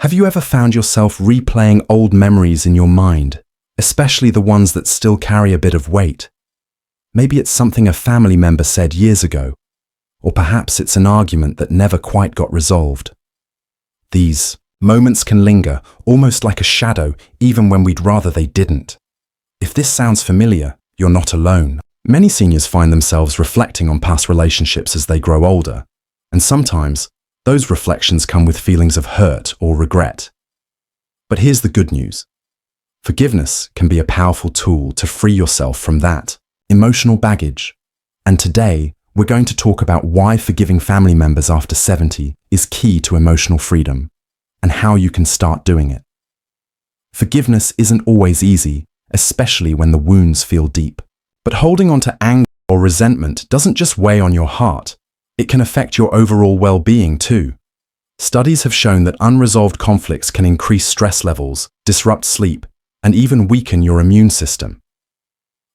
Have you ever found yourself replaying old memories in your mind, especially the ones that still carry a bit of weight? Maybe it's something a family member said years ago, or perhaps it's an argument that never quite got resolved. These moments can linger, almost like a shadow, even when we'd rather they didn't. If this sounds familiar, you're not alone. Many seniors find themselves reflecting on past relationships as they grow older, and sometimes those reflections come with feelings of hurt or regret. But here's the good news. Forgiveness can be a powerful tool to free yourself from that emotional baggage. And today, we're going to talk about why forgiving family members after 70 is key to emotional freedom, and how you can start doing it. Forgiveness isn't always easy, especially when the wounds feel deep. But holding on to anger or resentment doesn't just weigh on your heart. It can affect your overall well-being too. Studies have shown that unresolved conflicts can increase stress levels, disrupt sleep, and even weaken your immune system.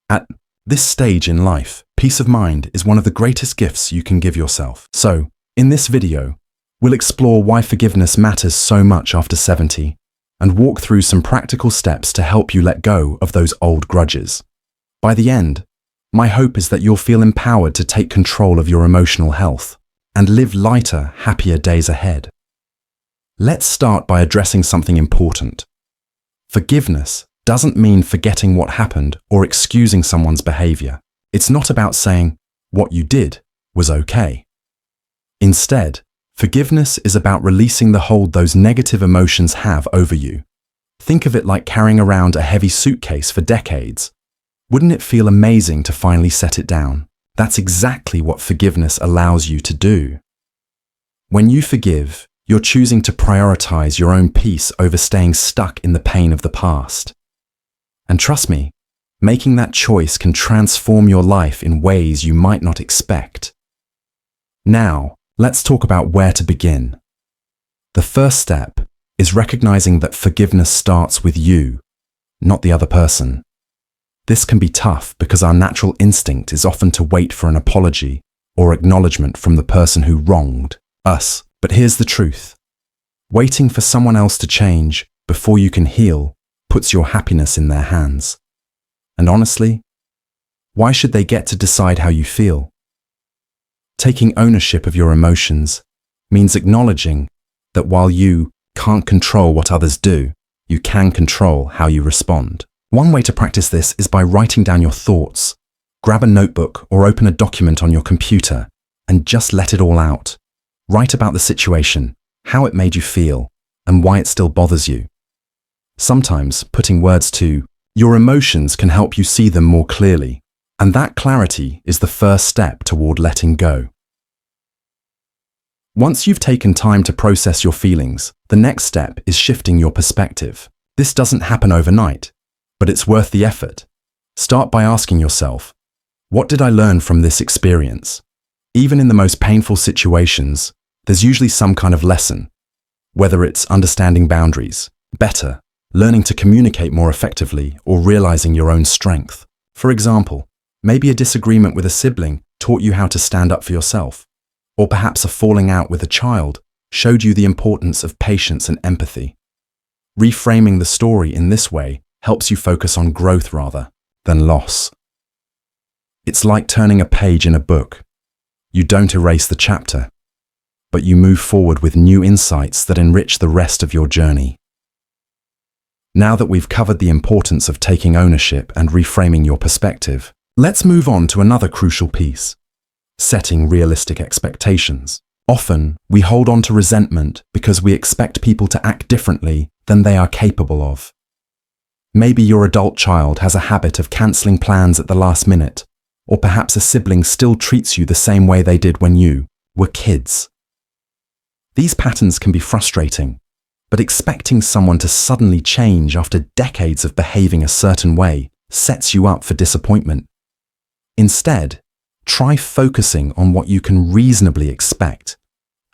At this stage in life, peace of mind is one of the greatest gifts you can give yourself. So, in this video, we'll explore why forgiveness matters so much after 70, and walk through some practical steps to help you let go of those old grudges. By the end, my hope is that you'll feel empowered to take control of your emotional health and live lighter, happier days ahead. Let's start by addressing something important. Forgiveness doesn't mean forgetting what happened or excusing someone's behavior. It's not about saying, what you did was okay. Instead, forgiveness is about releasing the hold those negative emotions have over you. Think of it like carrying around a heavy suitcase for decades. Wouldn't it feel amazing to finally set it down? That's exactly what forgiveness allows you to do. When you forgive, you're choosing to prioritize your own peace over staying stuck in the pain of the past. And trust me, making that choice can transform your life in ways you might not expect. Now, let's talk about where to begin. The first step is recognizing that forgiveness starts with you, not the other person. This can be tough because our natural instinct is often to wait for an apology or acknowledgement from the person who wronged us. But here's the truth. Waiting for someone else to change before you can heal puts your happiness in their hands. And honestly, why should they get to decide how you feel? Taking ownership of your emotions means acknowledging that while you can't control what others do, you can control how you respond. One way to practice this is by writing down your thoughts. Grab a notebook or open a document on your computer and just let it all out. Write about the situation, how it made you feel, and why it still bothers you. Sometimes putting words to your emotions can help you see them more clearly, and that clarity is the first step toward letting go. Once you've taken time to process your feelings, the next step is shifting your perspective. This doesn't happen overnight, but it's worth the effort. Start by asking yourself, what did I learn from this experience? Even in the most painful situations, there's usually some kind of lesson, whether it's understanding boundaries, better, learning to communicate more effectively, or realizing your own strength. For example, maybe a disagreement with a sibling taught you how to stand up for yourself, or perhaps a falling out with a child showed you the importance of patience and empathy. Reframing the story in this way helps you focus on growth rather than loss. It's like turning a page in a book. You don't erase the chapter, but you move forward with new insights that enrich the rest of your journey. Now that we've covered the importance of taking ownership and reframing your perspective, let's move on to another crucial piece: setting realistic expectations. Often, we hold on to resentment because we expect people to act differently than they are capable of. Maybe your adult child has a habit of cancelling plans at the last minute, or perhaps a sibling still treats you the same way they did when you were kids. These patterns can be frustrating, but expecting someone to suddenly change after decades of behaving a certain way sets you up for disappointment. Instead, try focusing on what you can reasonably expect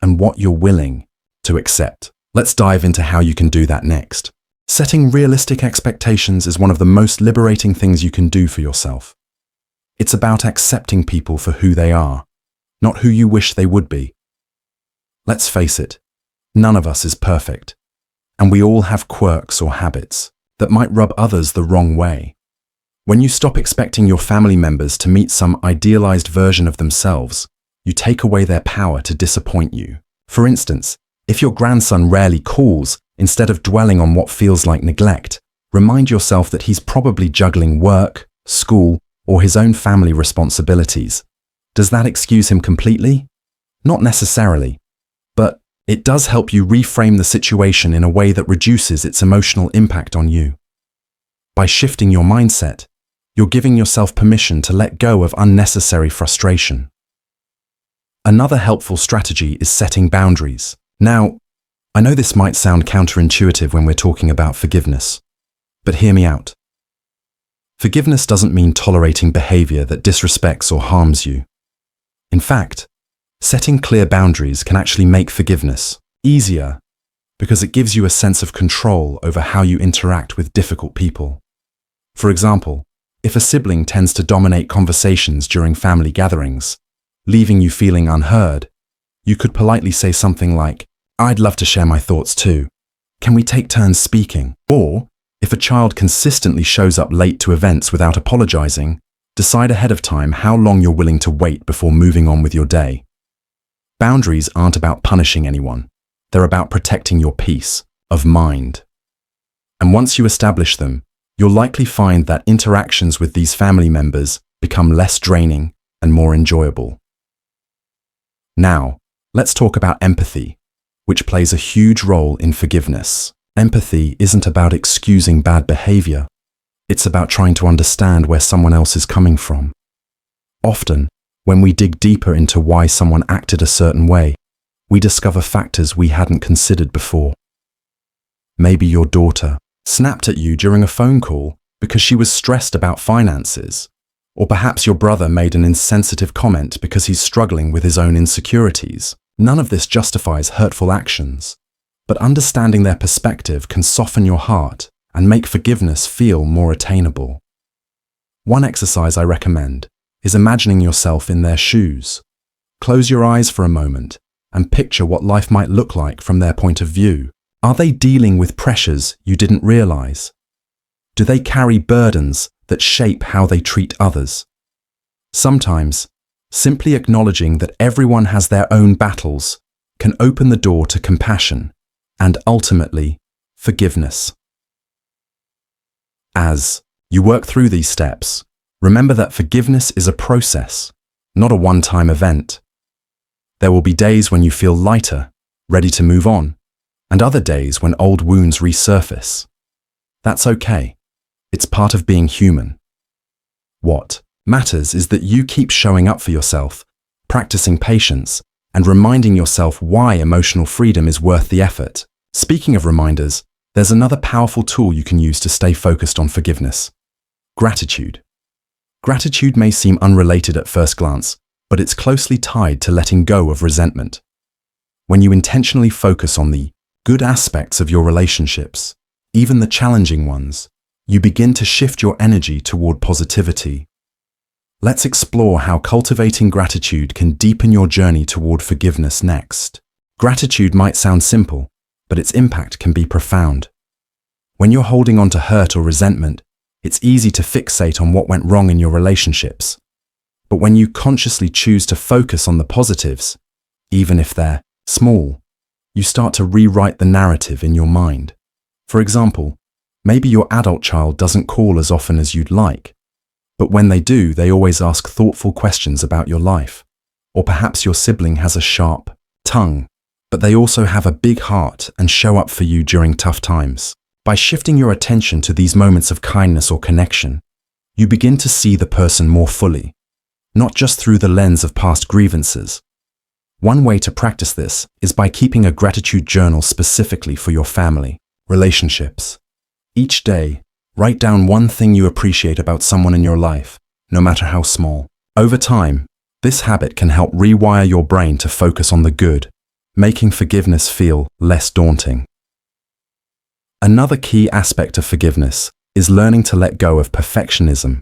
and what you're willing to accept. Let's dive into how you can do that next. Setting realistic expectations is one of the most liberating things you can do for yourself. It's about accepting people for who they are, not who you wish they would be. Let's face it, none of us is perfect. And we all have quirks or habits that might rub others the wrong way. When you stop expecting your family members to meet some idealized version of themselves, you take away their power to disappoint you. For instance, if your grandson rarely calls, instead of dwelling on what feels like neglect, remind yourself that he's probably juggling work, school, or his own family responsibilities. Does that excuse him completely? Not necessarily, but it does help you reframe the situation in a way that reduces its emotional impact on you. By shifting your mindset, you're giving yourself permission to let go of unnecessary frustration. Another helpful strategy is setting boundaries. Now, I know this might sound counterintuitive when we're talking about forgiveness, but hear me out. Forgiveness doesn't mean tolerating behavior that disrespects or harms you. In fact, setting clear boundaries can actually make forgiveness easier because it gives you a sense of control over how you interact with difficult people. For example, if a sibling tends to dominate conversations during family gatherings, leaving you feeling unheard, you could politely say something like, "I'd love to share my thoughts too. Can we take turns speaking?" Or, if a child consistently shows up late to events without apologizing, decide ahead of time how long you're willing to wait before moving on with your day. Boundaries aren't about punishing anyone. They're about protecting your peace of mind. And once you establish them, you'll likely find that interactions with these family members become less draining and more enjoyable. Now, let's talk about empathy, which plays a huge role in forgiveness. Empathy isn't about excusing bad behavior. It's about trying to understand where someone else is coming from. Often, when we dig deeper into why someone acted a certain way, we discover factors we hadn't considered before. Maybe your daughter snapped at you during a phone call because she was stressed about finances. Or perhaps your brother made an insensitive comment because he's struggling with his own insecurities. None of this justifies hurtful actions, but understanding their perspective can soften your heart and make forgiveness feel more attainable. One exercise I recommend is imagining yourself in their shoes. Close your eyes for a moment and picture what life might look like from their point of view. Are they dealing with pressures you didn't realize? Do they carry burdens that shape how they treat others? Sometimes, simply acknowledging that everyone has their own battles can open the door to compassion and ultimately forgiveness. As you work through these steps, remember that forgiveness is a process, not a one-time event. There will be days when you feel lighter, ready to move on, and other days when old wounds resurface. That's okay. It's part of being human. What matters is that you keep showing up for yourself, practicing patience, and reminding yourself why emotional freedom is worth the effort. Speaking of reminders, there's another powerful tool you can use to stay focused on forgiveness: gratitude. Gratitude may seem unrelated at first glance, but it's closely tied to letting go of resentment. When you intentionally focus on the good aspects of your relationships, even the challenging ones, you begin to shift your energy toward positivity. Let's explore how cultivating gratitude can deepen your journey toward forgiveness next. Gratitude might sound simple, but its impact can be profound. When you're holding on to hurt or resentment, it's easy to fixate on what went wrong in your relationships. But when you consciously choose to focus on the positives, even if they're small, you start to rewrite the narrative in your mind. For example, maybe your adult child doesn't call as often as you'd like, but when they do, they always ask thoughtful questions about your life. Or perhaps your sibling has a sharp tongue, but they also have a big heart and show up for you during tough times. By shifting your attention to these moments of kindness or connection, you begin to see the person more fully, not just through the lens of past grievances. One way to practice this is by keeping a gratitude journal specifically for your family relationships. Each day, write down one thing you appreciate about someone in your life, no matter how small. Over time, this habit can help rewire your brain to focus on the good, making forgiveness feel less daunting. Another key aspect of forgiveness is learning to let go of perfectionism,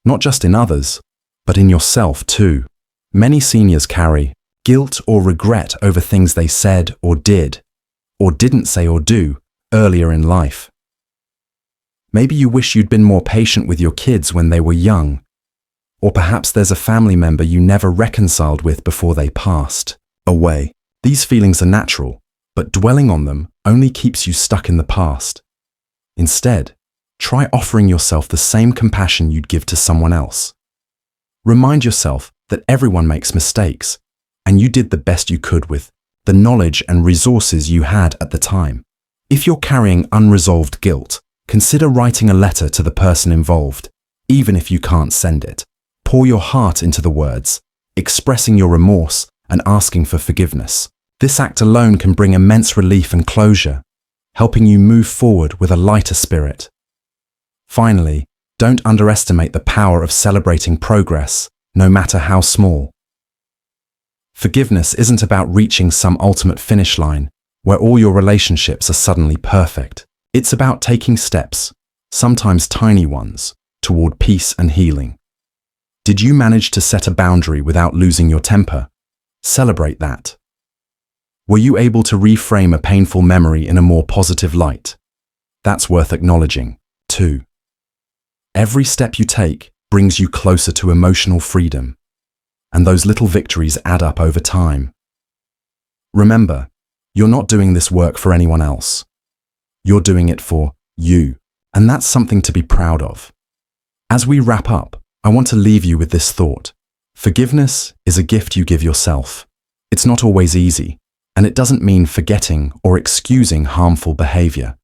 not just in others, but in yourself too. Many seniors carry guilt or regret over things they said or did, or didn't say or do, earlier in life. Maybe you wish you'd been more patient with your kids when they were young, or perhaps there's a family member you never reconciled with before they passed away. These feelings are natural, but dwelling on them only keeps you stuck in the past. Instead, try offering yourself the same compassion you'd give to someone else. Remind yourself that everyone makes mistakes, and you did the best you could with the knowledge and resources you had at the time. If you're carrying unresolved guilt, consider writing a letter to the person involved, even if you can't send it. Pour your heart into the words, expressing your remorse and asking for forgiveness. This act alone can bring immense relief and closure, helping you move forward with a lighter spirit. Finally, don't underestimate the power of celebrating progress, no matter how small. Forgiveness isn't about reaching some ultimate finish line where all your relationships are suddenly perfect. It's about taking steps, sometimes tiny ones, toward peace and healing. Did you manage to set a boundary without losing your temper? Celebrate that. Were you able to reframe a painful memory in a more positive light? That's worth acknowledging, too. Every step you take brings you closer to emotional freedom, and those little victories add up over time. Remember, you're not doing this work for anyone else. You're doing it for you, and that's something to be proud of. As we wrap up, I want to leave you with this thought. Forgiveness is a gift you give yourself. It's not always easy, and it doesn't mean forgetting or excusing harmful behavior.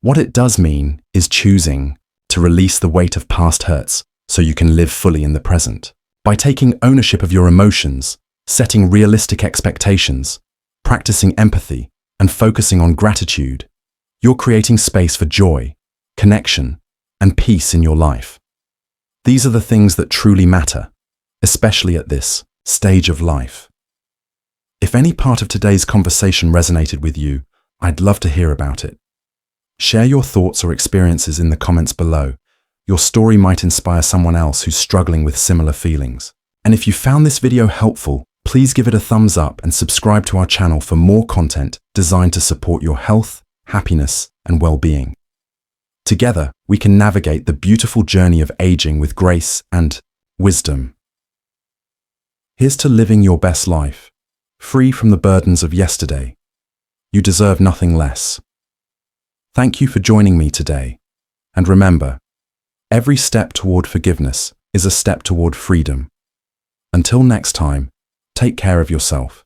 What it does mean is choosing to release the weight of past hurts so you can live fully in the present. By taking ownership of your emotions, setting realistic expectations, practicing empathy, and focusing on gratitude, you're creating space for joy, connection, and peace in your life. These are the things that truly matter, especially at this stage of life. If any part of today's conversation resonated with you, I'd love to hear about it. Share your thoughts or experiences in the comments below. Your story might inspire someone else who's struggling with similar feelings. And if you found this video helpful, please give it a thumbs up and subscribe to our channel for more content designed to support your health, happiness, and well-being. Together, we can navigate the beautiful journey of aging with grace and wisdom. Here's to living your best life, free from the burdens of yesterday. You deserve nothing less. Thank you for joining me today. And remember, every step toward forgiveness is a step toward freedom. Until next time, take care of yourself.